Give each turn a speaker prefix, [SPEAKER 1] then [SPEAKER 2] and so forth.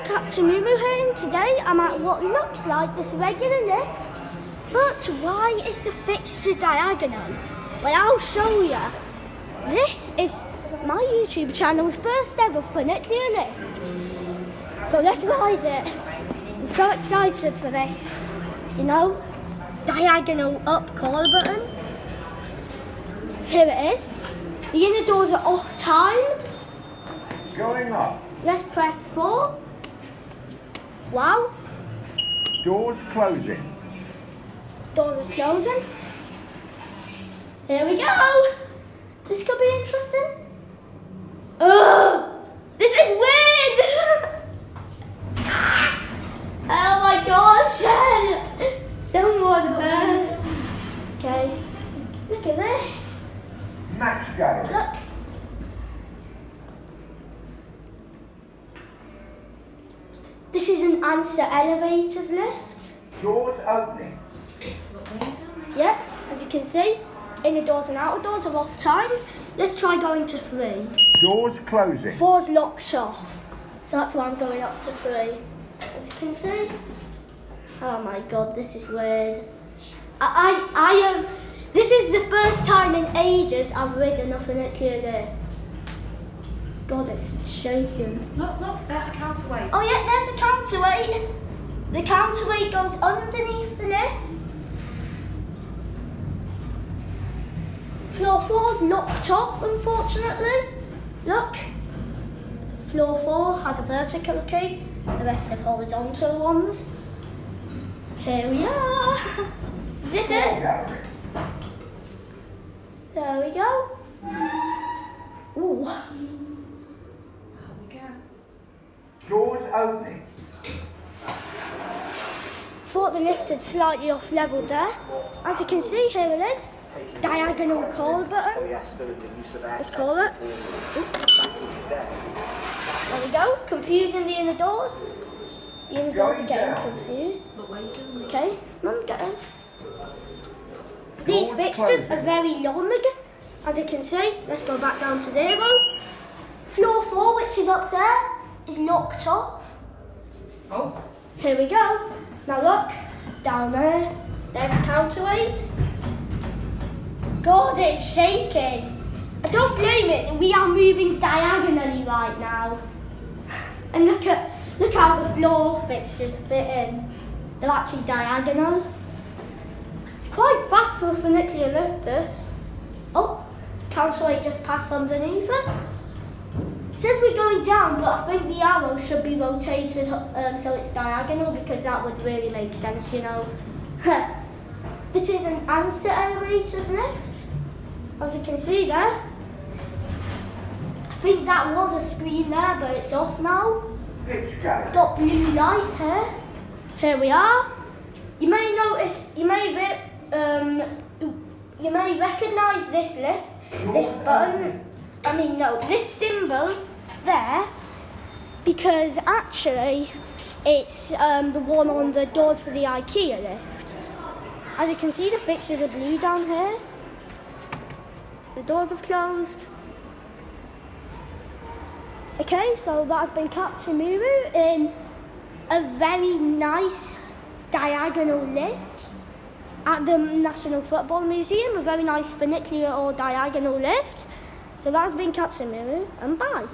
[SPEAKER 1] Captain Moo here, and today I'm at what looks like this regular lift, but why is the fixture diagonal? Well, I'll show you. This is my YouTube channel's first ever funicular lift, so let's ride it. I'm so excited for this. You know, diagonal up call button. Here it is. The inner doors are off timed.
[SPEAKER 2] Going up.
[SPEAKER 1] Let's press 4. Wow.
[SPEAKER 2] Doors closing.
[SPEAKER 1] Doors are closing. Here we go. This could be interesting. Ugh! This is weird! Oh my gosh! Someone there. Okay. Look at this.
[SPEAKER 2] Match gallery.
[SPEAKER 1] Look. This is an answer elevators lift.
[SPEAKER 2] Doors opening.
[SPEAKER 1] Yeah, as you can see, inner doors and outer doors are off timed. Let's try going to 3.
[SPEAKER 2] Doors closing.
[SPEAKER 1] 4's locked off, so that's why I'm going up to 3. As you can see. Oh my god, this is weird. I have. This is the first time in ages I've ridden a funicular lift. God, it's shaking.
[SPEAKER 3] Look, there's the counterweight.
[SPEAKER 1] Oh yeah, there's the counterweight. The counterweight goes underneath the lift. Floor 4's locked off, unfortunately. Look. Floor 4 has a vertical key, the rest have horizontal ones. Here we are. Is this it?
[SPEAKER 2] Gallery.
[SPEAKER 1] There we go. Ooh.
[SPEAKER 2] Doors opening.
[SPEAKER 1] Thought the lift had slightly off level there. As you can see, here it is. Diagonal call button. Let's call it. There we go. Confusing the inner doors. The inner doors are getting confused. Okay, I'm getting. These fixtures are very long. As you can see, let's go back down to 0. Floor 4, which is up there, is locked off.
[SPEAKER 3] Oh.
[SPEAKER 1] Here we go. Now look, down there, there's a counterweight. God, it's shaking. I don't blame it, we are moving diagonally right now. And look how the floor fixtures fit in. They're actually diagonal. It's quite fast for a funicular lift, this. Oh, counterweight just passed underneath us. It says we're going down, but I think the arrow should be rotated so it's diagonal, because that would really make sense, you know. This is an answer elevators lift, as you can see there. I think that was a screen there, but it's off now. It's got blue lights here. Here we are. You may notice, you may recognise this lift, this button. This symbol there, because actually it's the one on the doors for the IKEA lift. As you can see, the fixtures are blue down here. The doors have closed. Okay, so that's been Captain Moo in a very nice diagonal lift at the National Football Museum, a very nice funicular or diagonal lift. So that's been Captain Moo, and bye.